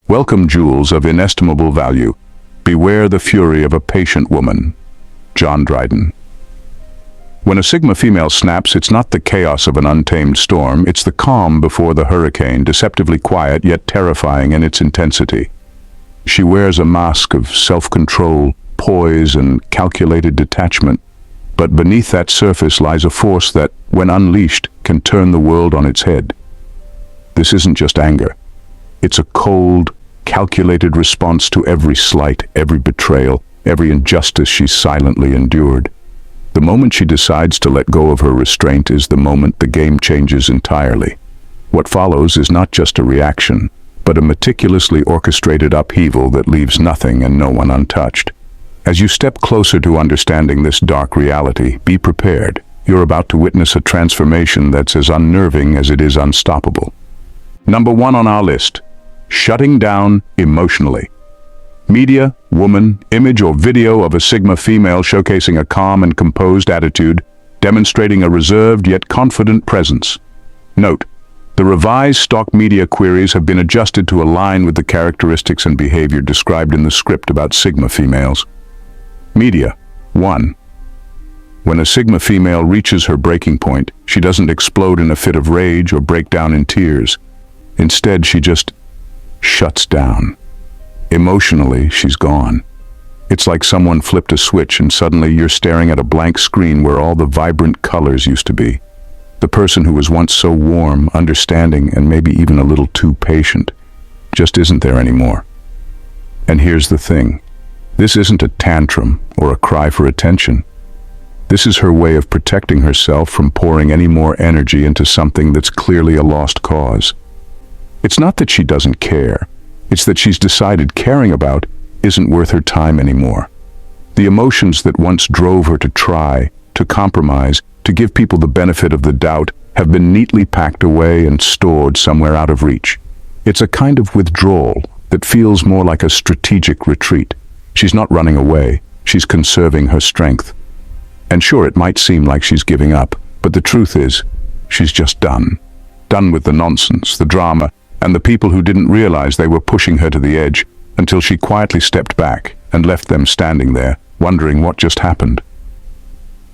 Welcome, jewels of inestimable value. Beware the fury of a patient woman. John Dryden. When a Sigma female snaps, it's not the chaos of an untamed storm, it's the calm before the hurricane, deceptively quiet yet terrifying in its intensity. She wears a mask of self-control, poise, and calculated detachment, but beneath that surface lies a force that, when unleashed, can turn the world on its head. This isn't just anger. It's a cold, calculated response to every slight, every betrayal, every injustice she's silently endured. The moment she decides to let go of her restraint is the moment the game changes entirely. What follows is not just a reaction, but a meticulously orchestrated upheaval that leaves nothing and no one untouched. As you step closer to understanding this dark reality, be prepared. You're about to witness a transformation that's as unnerving as it is unstoppable. Number 1 on our list: shutting down emotionally. Media, woman, image or video of a Sigma female showcasing a calm and composed attitude, demonstrating a reserved yet confident presence. Note: the revised stock media queries have been adjusted to align with the characteristics and behavior described in the script about Sigma females. Media. 1. When a Sigma female reaches her breaking point, she doesn't explode in a fit of rage or break down in tears. Instead, she just shuts down. Emotionally, she's gone. It's like someone flipped a switch and suddenly you're staring at a blank screen where all the vibrant colors used to be. The person who was once so warm, understanding, and maybe even a little too patient just isn't there anymore. And here's the thing. This isn't a tantrum or a cry for attention. This is her way of protecting herself from pouring any more energy into something that's clearly a lost cause. It's not that she doesn't care. It's that she's decided caring about isn't worth her time anymore. The emotions that once drove her to try, to compromise, to give people the benefit of the doubt have been neatly packed away and stored somewhere out of reach. It's a kind of withdrawal that feels more like a strategic retreat. She's not running away, she's conserving her strength. And sure, it might seem like she's giving up, but the truth is, she's just done. Done with the nonsense, the drama, and the people who didn't realize they were pushing her to the edge until she quietly stepped back and left them standing there, wondering what just happened.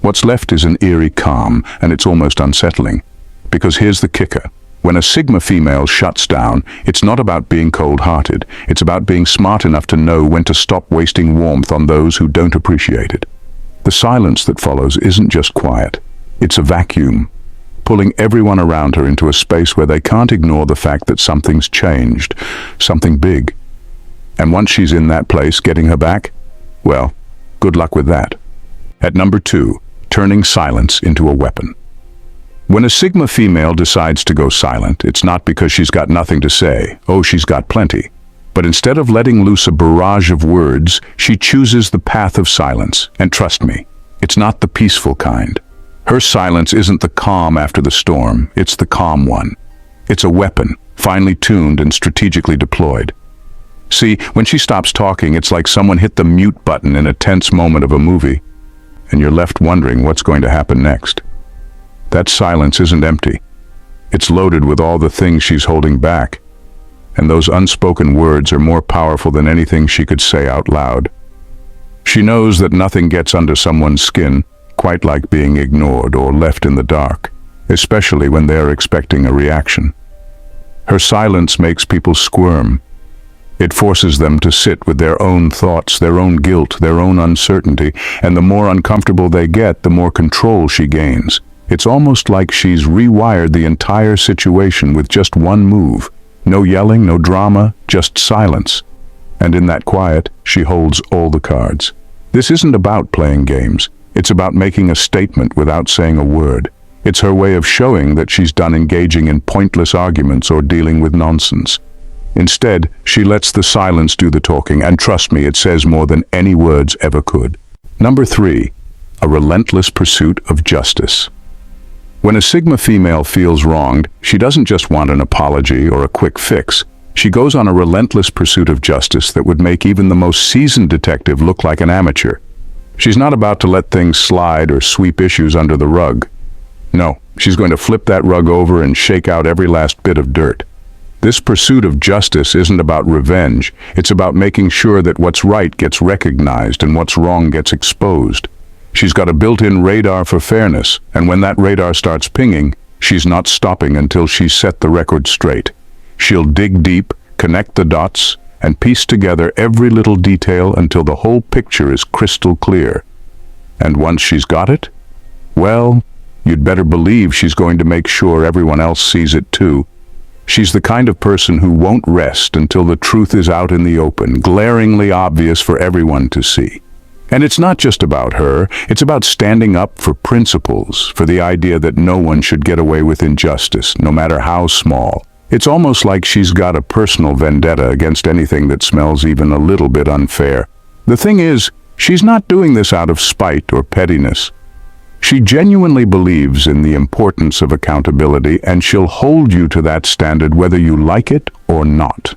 What's left is an eerie calm, and it's almost unsettling. Because here's the kicker. When a Sigma female shuts down, it's not about being cold-hearted. It's about being smart enough to know when to stop wasting warmth on those who don't appreciate it. The silence that follows isn't just quiet. It's a vacuum, pulling everyone around her into a space where they can't ignore the fact that something's changed, something big. And once she's in that place, getting her back, well, good luck with that. At number 2, turning silence into a weapon. When a Sigma female decides to go silent, it's not because she's got nothing to say. Oh, she's got plenty. But instead of letting loose a barrage of words, she chooses the path of silence. And trust me, it's not the peaceful kind. Her silence isn't the calm after the storm, it's the calm one. It's a weapon, finely tuned and strategically deployed. See, when she stops talking, it's like someone hit the mute button in a tense moment of a movie, and you're left wondering what's going to happen next. That silence isn't empty. It's loaded with all the things she's holding back, and those unspoken words are more powerful than anything she could say out loud. She knows that nothing gets under someone's skin quite like being ignored or left in the dark, especially when they are expecting a reaction. Her silence makes people squirm. It forces them to sit with their own thoughts, their own guilt, their own uncertainty, and the more uncomfortable they get, the more control she gains. It's almost like she's rewired the entire situation with just one move. No yelling, no drama, just silence. And in that quiet, she holds all the cards. This isn't about playing games. It's about making a statement without saying a word. It's her way of showing that she's done engaging in pointless arguments or dealing with nonsense. Instead, she lets the silence do the talking, and trust me, it says more than any words ever could. Number 3, a relentless pursuit of justice. When a Sigma female feels wronged, she doesn't just want an apology or a quick fix. She goes on a relentless pursuit of justice that would make even the most seasoned detective look like an amateur. She's not about to let things slide or sweep issues under the rug. No, she's going to flip that rug over and shake out every last bit of dirt. This pursuit of justice isn't about revenge. It's about making sure that what's right gets recognized and what's wrong gets exposed. She's got a built-in radar for fairness, and when that radar starts pinging, she's not stopping until she's set the record straight. She'll dig deep, connect the dots, and piece together every little detail until the whole picture is crystal clear. And once she's got it, well, you'd better believe she's going to make sure everyone else sees it too. She's the kind of person who won't rest until the truth is out in the open, glaringly obvious for everyone to see. And it's not just about her, it's about standing up for principles, for the idea that no one should get away with injustice, no matter how small. It's almost like she's got a personal vendetta against anything that smells even a little bit unfair. The thing is, she's not doing this out of spite or pettiness. She genuinely believes in the importance of accountability, and she'll hold you to that standard whether you like it or not.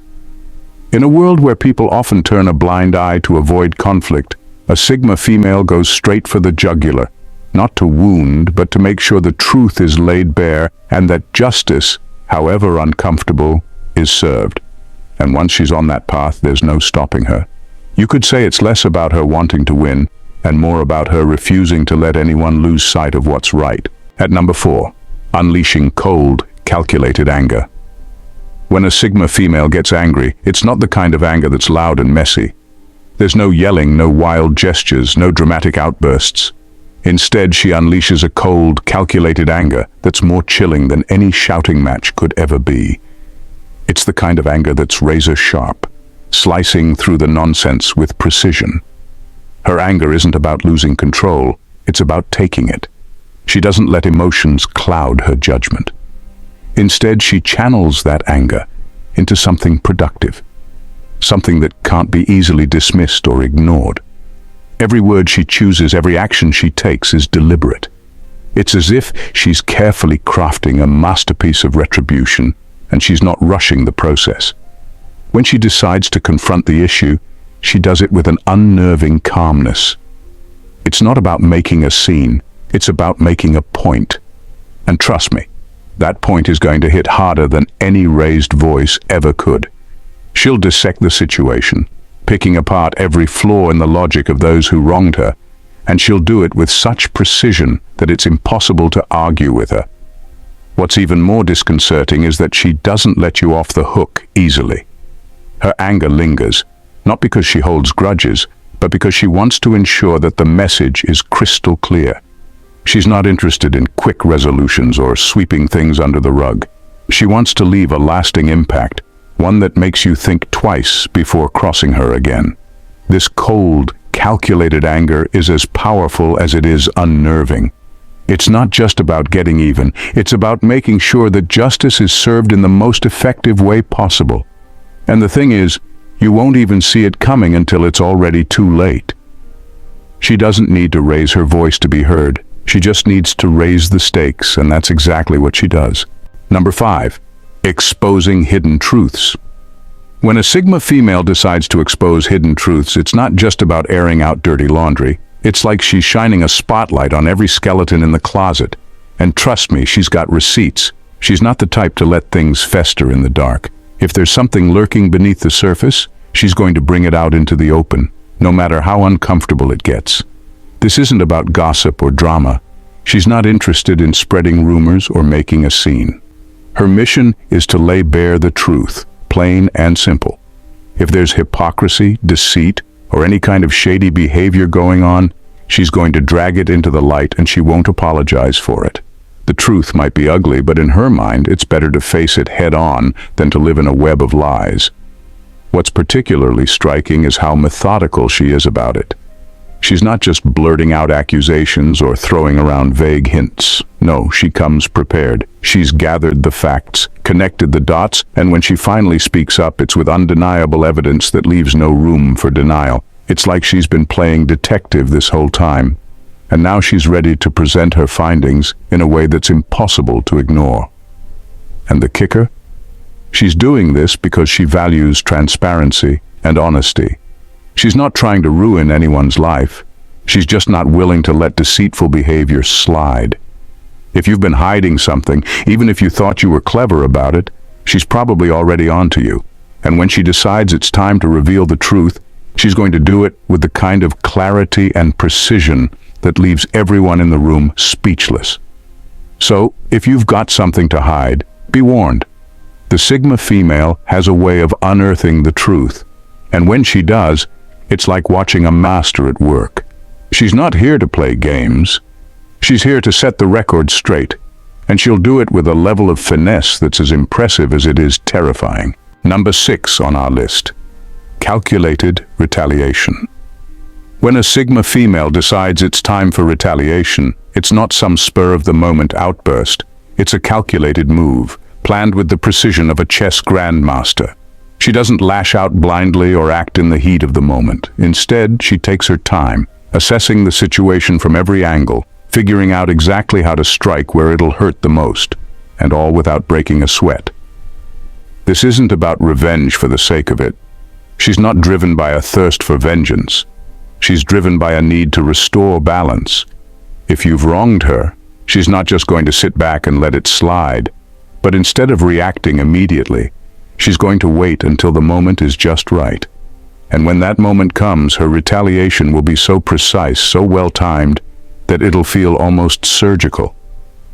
In a world where people often turn a blind eye to avoid conflict, a Sigma female goes straight for the jugular, not to wound, but to make sure the truth is laid bare and that justice, however uncomfortable, is served. And once she's on that path, there's no stopping her. You could say it's less about her wanting to win and more about her refusing to let anyone lose sight of what's right. At number 4, unleashing cold, calculated anger. When a Sigma female gets angry, it's not the kind of anger that's loud and messy. There's no yelling, no wild gestures, no dramatic outbursts. Instead, she unleashes a cold, calculated anger that's more chilling than any shouting match could ever be. It's the kind of anger that's razor sharp, slicing through the nonsense with precision. Her anger isn't about losing control, it's about taking it. She doesn't let emotions cloud her judgment. Instead, she channels that anger into something productive, something that can't be easily dismissed or ignored. Every word she chooses, every action she takes is deliberate. It's as if she's carefully crafting a masterpiece of retribution, and she's not rushing the process. When she decides to confront the issue, she does it with an unnerving calmness. It's not about making a scene, it's about making a point. And trust me, that point is going to hit harder than any raised voice ever could. She'll dissect the situation, picking apart every flaw in the logic of those who wronged her, and she'll do it with such precision that it's impossible to argue with her. What's even more disconcerting is that she doesn't let you off the hook easily. Her anger lingers, not because she holds grudges, but because she wants to ensure that the message is crystal clear. She's not interested in quick resolutions or sweeping things under the rug. She wants to leave a lasting impact, one that makes you think twice before crossing her again. This cold, calculated anger is as powerful as it is unnerving. It's not just about getting even, it's about making sure that justice is served in the most effective way possible. And the thing is, you won't even see it coming until it's already too late. She doesn't need to raise her voice to be heard. She just needs to raise the stakes, and that's exactly what she does. Number 5, exposing hidden truths. When a Sigma female decides to expose hidden truths, it's not just about airing out dirty laundry. It's like she's shining a spotlight on every skeleton in the closet. And trust me, she's got receipts. She's not the type to let things fester in the dark. If there's something lurking beneath the surface, she's going to bring it out into the open, no matter how uncomfortable it gets. This isn't about gossip or drama. She's not interested in spreading rumors or making a scene. Her mission is to lay bare the truth, plain and simple. If there's hypocrisy, deceit, or any kind of shady behavior going on, she's going to drag it into the light, and she won't apologize for it. The truth might be ugly, but in her mind, it's better to face it head-on than to live in a web of lies. What's particularly striking is how methodical she is about it. She's not just blurting out accusations or throwing around vague hints. No, she comes prepared. She's gathered the facts, connected the dots, and when she finally speaks up, it's with undeniable evidence that leaves no room for denial. It's like she's been playing detective this whole time, and now she's ready to present her findings in a way that's impossible to ignore. And the kicker? She's doing this because she values transparency and honesty. She's not trying to ruin anyone's life. She's just not willing to let deceitful behavior slide. If you've been hiding something, even if you thought you were clever about it, she's probably already onto you. And when she decides it's time to reveal the truth, she's going to do it with the kind of clarity and precision that leaves everyone in the room speechless. So, if you've got something to hide, be warned. The Sigma female has a way of unearthing the truth. And when she does, it's like watching a master at work. She's not here to play games. She's here to set the record straight. And she'll do it with a level of finesse that's as impressive as it is terrifying. Number 6 on our list. Calculated retaliation. When a Sigma female decides it's time for retaliation, it's not some spur-of-the-moment outburst. It's a calculated move, planned with the precision of a chess grandmaster. She doesn't lash out blindly or act in the heat of the moment. Instead, she takes her time, assessing the situation from every angle, figuring out exactly how to strike where it'll hurt the most, and all without breaking a sweat. This isn't about revenge for the sake of it. She's not driven by a thirst for vengeance. She's driven by a need to restore balance. If you've wronged her, she's not just going to sit back and let it slide, but instead of reacting immediately, she's going to wait until the moment is just right. And when that moment comes, her retaliation will be so precise, so well-timed, that it'll feel almost surgical.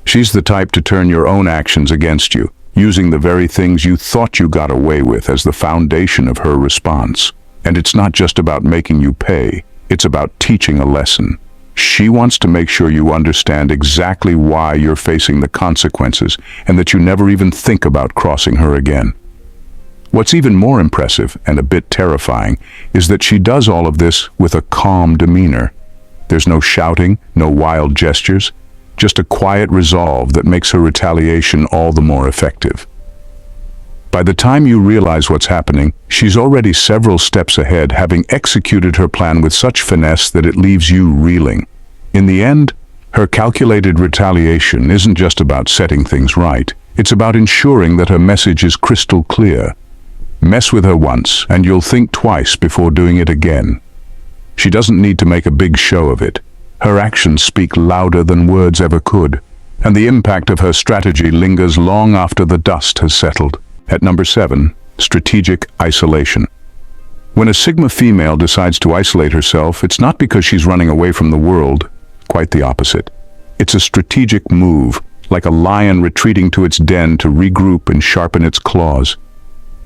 She's the type to turn your own actions against you, using the very things you thought you got away with as the foundation of her response. And it's not just about making you pay, it's about teaching a lesson. She wants to make sure you understand exactly why you're facing the consequences and that you never even think about crossing her again. What's even more impressive and a bit terrifying is that she does all of this with a calm demeanor. There's no shouting, no wild gestures, just a quiet resolve that makes her retaliation all the more effective. By the time you realize what's happening, she's already several steps ahead, having executed her plan with such finesse that it leaves you reeling. In the end, her calculated retaliation isn't just about setting things right. It's about ensuring that her message is crystal clear. Mess with her once, and you'll think twice before doing it again. She doesn't need to make a big show of it. Her actions speak louder than words ever could, and the impact of her strategy lingers long after the dust has settled. At number 7, strategic isolation. When a Sigma female decides to isolate herself, it's not because she's running away from the world, quite the opposite. It's a strategic move, like a lion retreating to its den to regroup and sharpen its claws.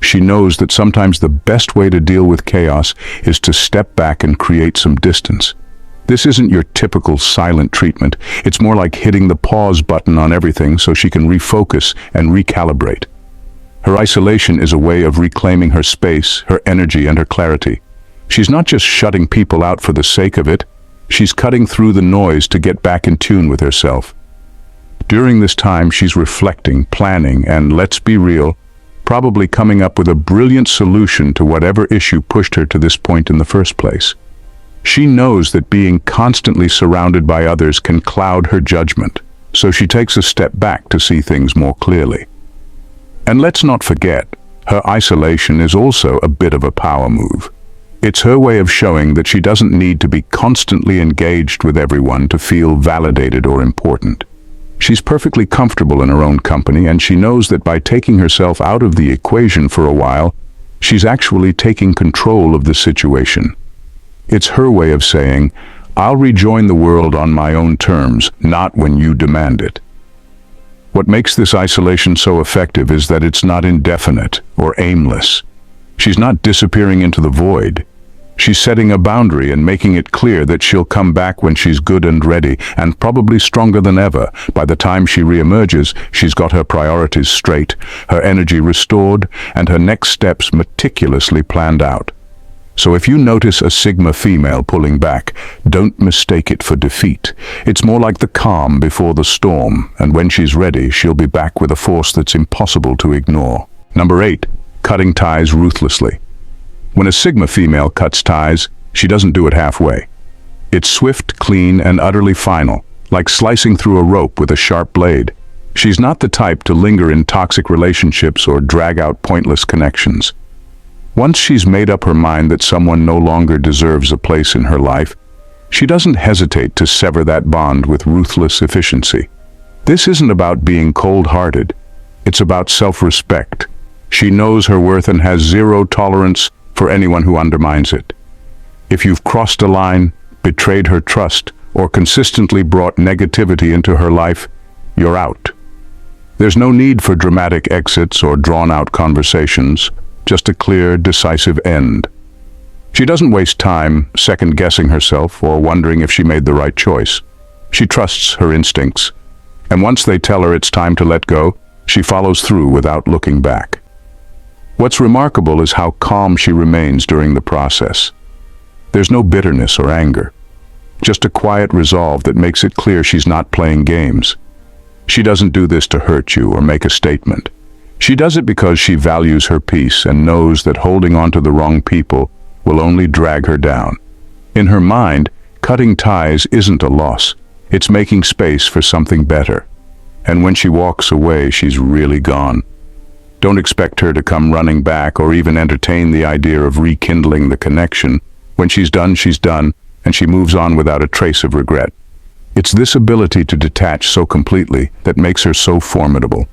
She knows that sometimes the best way to deal with chaos is to step back and create some distance. This isn't your typical silent treatment. It's more like hitting the pause button on everything so she can refocus and recalibrate. Her isolation is a way of reclaiming her space, her energy, and her clarity. She's not just shutting people out for the sake of it. She's cutting through the noise to get back in tune with herself. During this time, she's reflecting, planning, and, let's be real, probably coming up with a brilliant solution to whatever issue pushed her to this point in the first place. She knows that being constantly surrounded by others can cloud her judgment, so she takes a step back to see things more clearly. And let's not forget, her isolation is also a bit of a power move. It's her way of showing that she doesn't need to be constantly engaged with everyone to feel validated or important. She's perfectly comfortable in her own company, and she knows that by taking herself out of the equation for a while, she's actually taking control of the situation. It's her way of saying, I'll rejoin the world on my own terms, not when you demand it. What makes this isolation so effective is that it's not indefinite or aimless. She's not disappearing into the void. She's setting a boundary and making it clear that she'll come back when she's good and ready, and probably stronger than ever. By the time she reemerges, she's got her priorities straight, her energy restored, and her next steps meticulously planned out. So if you notice a Sigma female pulling back, don't mistake it for defeat. It's more like the calm before the storm, and when she's ready, she'll be back with a force that's impossible to ignore. Number 8, cutting ties ruthlessly. When a Sigma female cuts ties, she doesn't do it halfway. It's swift, clean, and utterly final, like slicing through a rope with a sharp blade. She's not the type to linger in toxic relationships or drag out pointless connections. Once she's made up her mind that someone no longer deserves a place in her life, she doesn't hesitate to sever that bond with ruthless efficiency. This isn't about being cold-hearted. It's about self-respect, She knows her worth and has zero tolerance for anyone who undermines it. If you've crossed a line, betrayed her trust, or consistently brought negativity into her life, you're out. There's no need for dramatic exits or drawn-out conversations, just a clear, decisive end. She doesn't waste time second-guessing herself or wondering if she made the right choice. She trusts her instincts, and once they tell her it's time to let go, she follows through without looking back. What's remarkable is how calm she remains during the process. There's no bitterness or anger, just a quiet resolve that makes it clear she's not playing games. She doesn't do this to hurt you or make a statement. She does it because she values her peace and knows that holding on to the wrong people will only drag her down. In her mind, cutting ties isn't a loss. It's making space for something better. And when she walks away, she's really gone. Don't expect her to come running back or even entertain the idea of rekindling the connection. When she's done, and she moves on without a trace of regret. It's this ability to detach so completely that makes her so formidable.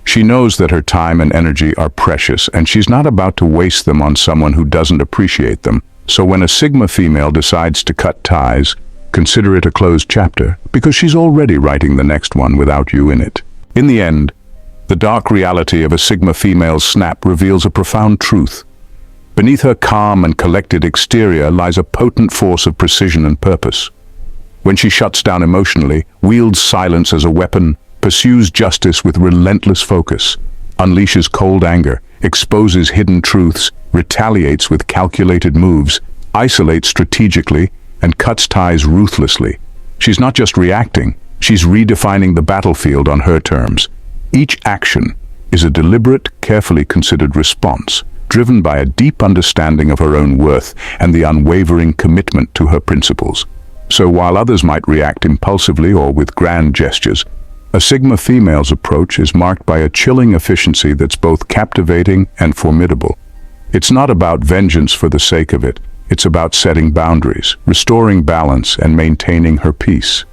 She knows that her time and energy are precious, and she's not about to waste them on someone who doesn't appreciate them. So when a Sigma female decides to cut ties, consider it a closed chapter, because she's already writing the next one without you in it. In the end, the dark reality of a Sigma female's snap reveals a profound truth. Beneath her calm and collected exterior lies a potent force of precision and purpose. When she shuts down emotionally, wields silence as a weapon, pursues justice with relentless focus, unleashes cold anger, exposes hidden truths, retaliates with calculated moves, isolates strategically, and cuts ties ruthlessly. She's not just reacting, she's redefining the battlefield on her terms. Each action is a deliberate, carefully considered response, driven by a deep understanding of her own worth and the unwavering commitment to her principles. So while others might react impulsively or with grand gestures, a Sigma female's approach is marked by a chilling efficiency that's both captivating and formidable. It's not about vengeance for the sake of it. It's about setting boundaries, restoring balance, and maintaining her peace.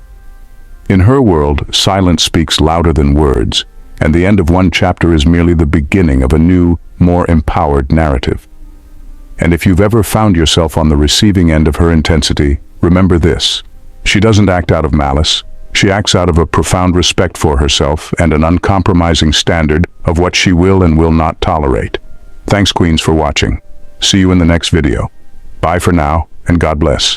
In her world, silence speaks louder than words, and the end of one chapter is merely the beginning of a new, more empowered narrative. And if you've ever found yourself on the receiving end of her intensity, remember this: she doesn't act out of malice. She acts out of a profound respect for herself and an uncompromising standard of what she will and will not tolerate. Thanks, Queens, for watching. See you in the next video. Bye for now, and God bless.